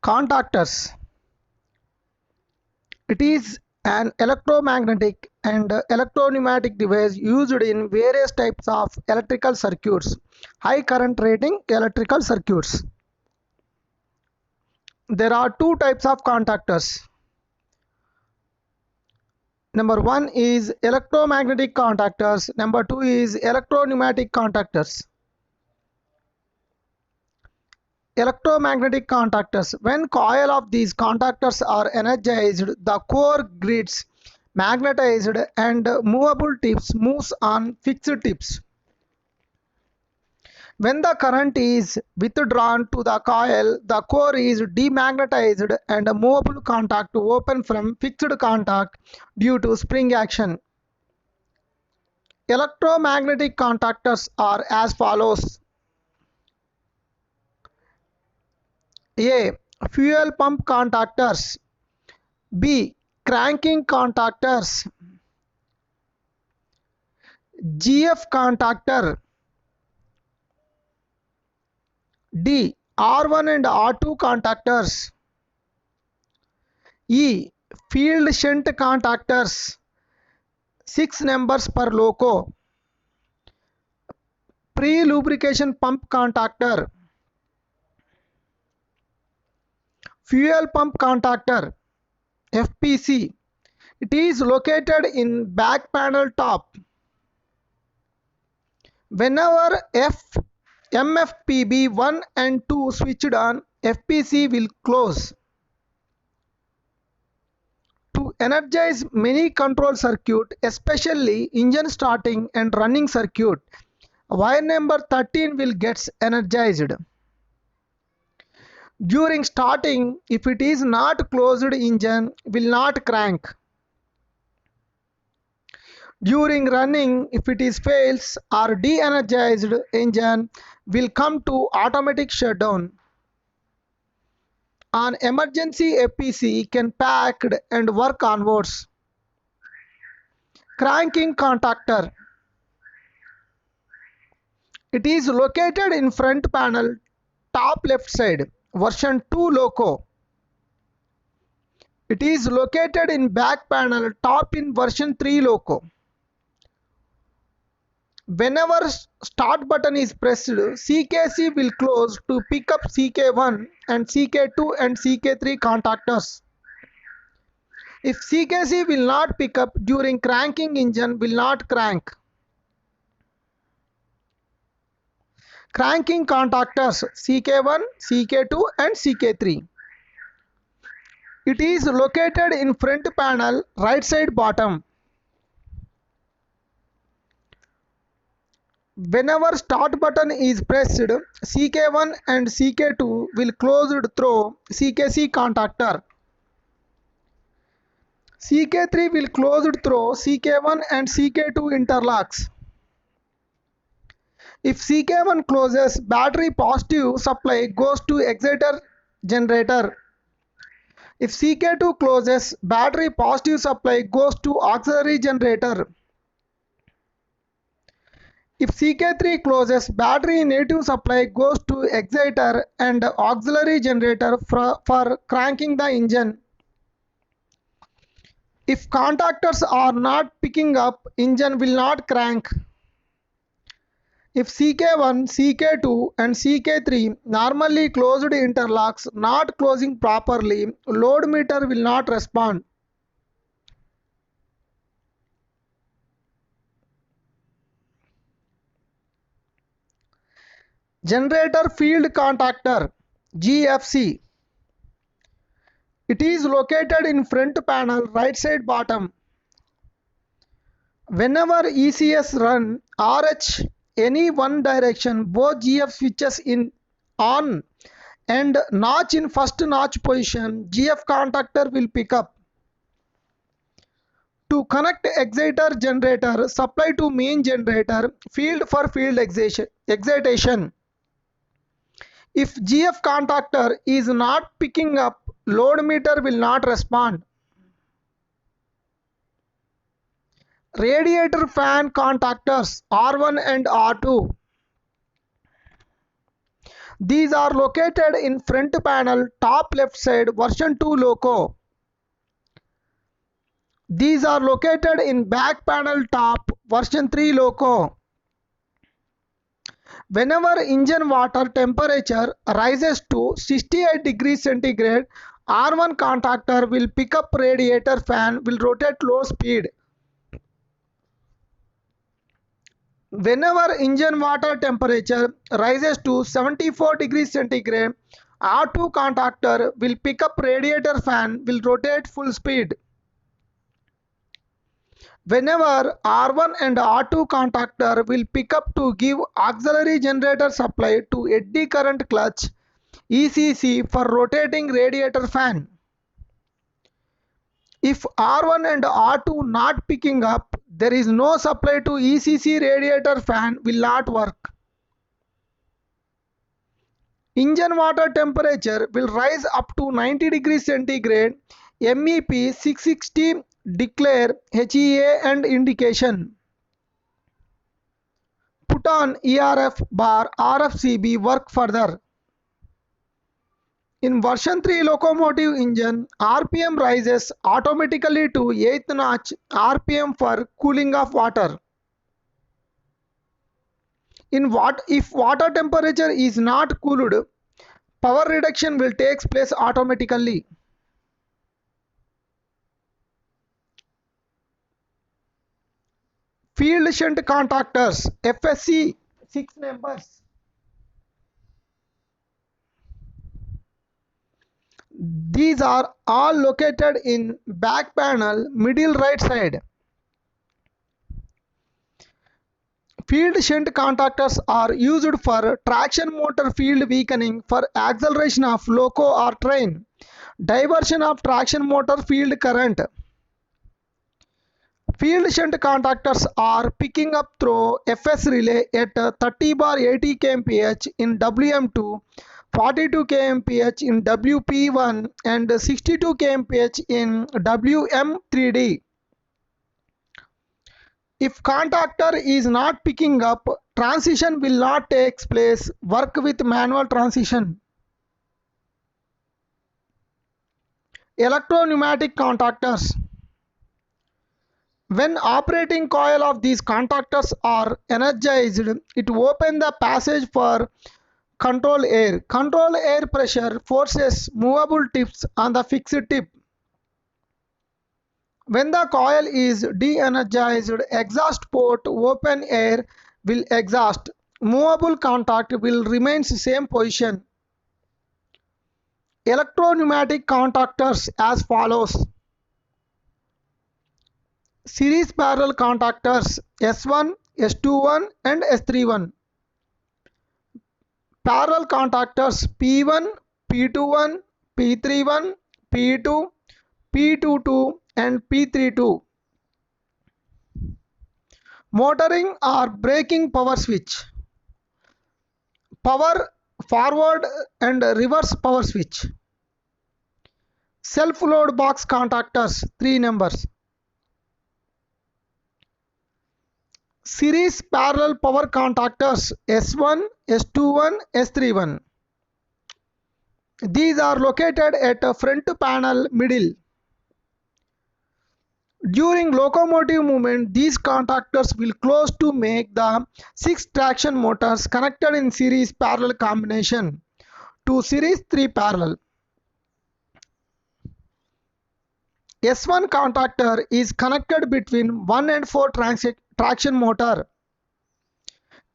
Contactors. It is an electromagnetic and electropneumatic device used in various types of electrical circuits, high current rating electrical circuits. There are two types of contactors. Number one is electromagnetic contactors. Number two is electropneumatic contactors. Electromagnetic contactors. When coil of these contactors are energized, the core gets magnetized and movable tips moves on fixed tips. When the current is withdrawn to the coil, the core is demagnetized and a movable contact open from fixed contact due to spring action. Electromagnetic contactors are as follows. A. Fuel pump contactors. B. Cranking contactors. GF contactor. D. R1 and R2 contactors. E. Field shunt contactors. 6 numbers per loco. Pre-lubrication pump contactor. Fuel pump contactor. FPC. It is located in back panel top. Whenever MFPB 1 and 2 switched on, FPC will close. To energize many control circuit, especially engine starting and running circuit, wire number 13 will get energized. During starting, if it is not closed, engine will not crank. During running, if it is fails or de-energized, engine will come to automatic shutdown. An emergency FPC can packed and work onwards. Cranking contactor. It is located in front panel top left side, version 2 loco. It is located in back panel top in version 3 loco. Whenever start button is pressed, CKC will close to pick up CK1 and CK2 and CK3 contactors. If CKC will not pick up during cranking, engine will not crank. Cranking contactors CK1, CK2 and CK3. It is located in front panel right side bottom. Whenever start button is pressed, CK1 and CK2 will close through CKC contactor. CK3 will close through CK1 and CK2 interlocks. If CK1 closes, battery positive supply goes to exciter generator. If CK2 closes, battery positive supply goes to auxiliary generator. If CK3 closes, battery negative supply goes to exciter and auxiliary generator for cranking the engine. If contactors are not picking up, engine will not crank. If CK1, CK2 and CK3 normally closed interlocks not closing properly, load meter will not respond. Generator field contactor GFC. It is located in front panel right side bottom. Whenever ECS run RH any one direction, both GF switches in on and notch in first notch position, GF contactor will pick up. To connect exciter generator supply to main generator, field for field excitation. If GF contactor is not picking up, load meter will not respond. Radiator fan contactors R1 and R2. These are located in front panel top left side version 2 loco. These are located in back panel top version 3 loco. Whenever engine water temperature rises to 68 degrees centigrade, R1 contactor will pick up radiator fan will rotate low speed. Whenever engine water temperature rises to 74 degrees centigrade, R2 contactor will pick up radiator fan will rotate full speed. Whenever R1 and R2 contactor will pick up to give auxiliary generator supply to eddy current clutch ECC for rotating radiator fan. If R1 and R2 not picking up, there is no supply to ECC, radiator fan will not work. Engine water temperature will rise up to 90 degrees centigrade. MEP 660 declare HEA and indication. Put on ERF bar RFCB work further. In version 3 locomotive engine, RPM rises automatically to 8th notch RPM for cooling of water. If water temperature is not cooled, power reduction will take place automatically. Field shunt contactors FSC 6 numbers. These are all located in back panel middle right side. Field shunt contactors are used for traction motor field weakening for acceleration of loco or train, diversion of traction motor field current. Field shunt contactors are picking up through FS relay at 30 bar 80 kmph in WM2, 42 kmph in WP1 and 62 kmph in WM3D. If contactor is not picking up, transition will not take place. Work with manual transition. Electro-pneumatic contactors. When operating coil of these contactors are energized, it opens the passage for control air. Control air pressure forces movable tips on the fixed tip. When the coil is de-energized, exhaust port open air will exhaust. Movable contact will remain same position. Electro-pneumatic contactors as follows. Series parallel contactors S1, S21 and S31. Parallel contactors P1, P21, P31, P2, P22 and P32. Motoring or braking power switch. Power forward and reverse power switch. Self load box contactors 3 numbers. Series parallel power contactors S1, S21, S31. These are located at a front panel middle. During locomotive movement, these contactors will close to make the 6 traction motors connected in series parallel combination to series 3 parallel. S1 contactor is connected between 1 and 4 traction motor.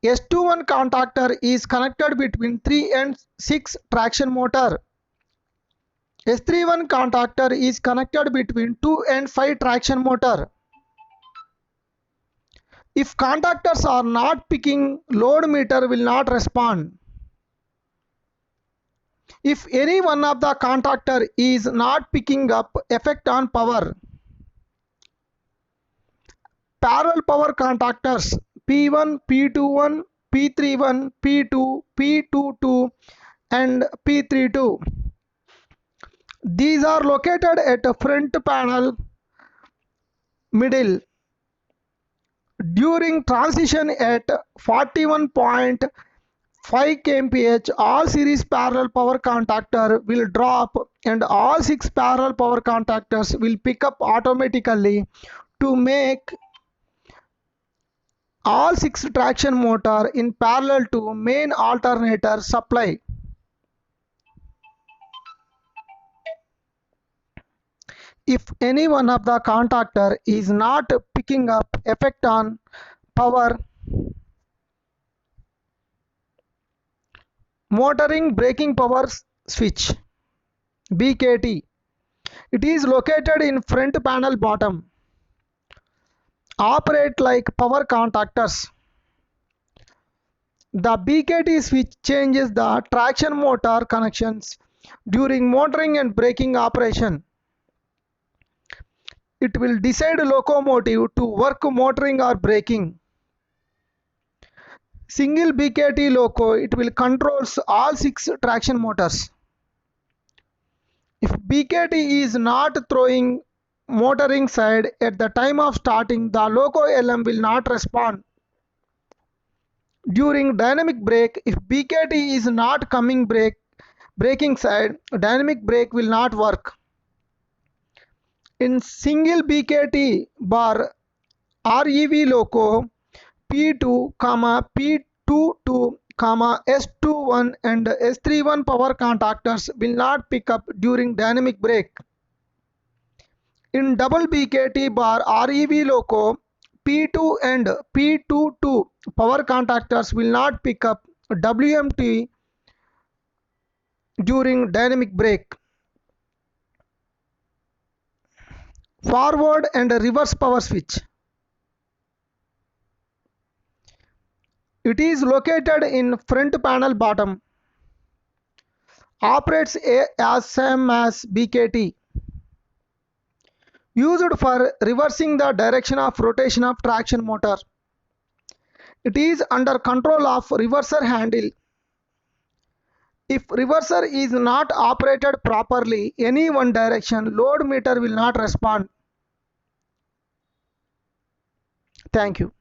S21 contactor is connected between 3 and 6 traction motor. S31 contactor is connected between 2 and 5 traction motor. If contactors are not picking, load meter will not respond. If any one of the contactor is not picking up, effect on power. Parallel power contactors P1, P21, P31, P2, P22 and P32. These are located at a front panel middle. During transition at 41.5 5 kmph, all series parallel power contactor will drop and all 6 parallel power contactors will pick up automatically to make all 6 traction motor in parallel to main alternator supply. If any one of the contactor is not picking up effect on power motoring braking power switch BKT, it is located in front panel bottom, operate like power contactors. The BKT switch changes the traction motor connections during motoring and braking operation. It will decide locomotive to work motoring or braking. Single BKT loco, it will controls all 6 traction motors. If BKT is not throwing motoring side at the time of starting, the loco LM will not respond. During dynamic brake, if BKT is not coming braking side, dynamic brake will not work. In single BKT bar REV loco, P2, P22, S21 and S31 power contactors will not pick up during dynamic brake. In double BKT bar REV loco, P2 and P22 power contactors will not pick up WMT during dynamic brake. Forward and reverse power switch. It is located in front panel bottom. Operates as same as BKT. Used for reversing the direction of rotation of traction motor. It is under control of reverser handle. If reverser is not operated properly, any one direction, load meter will not respond. Thank you.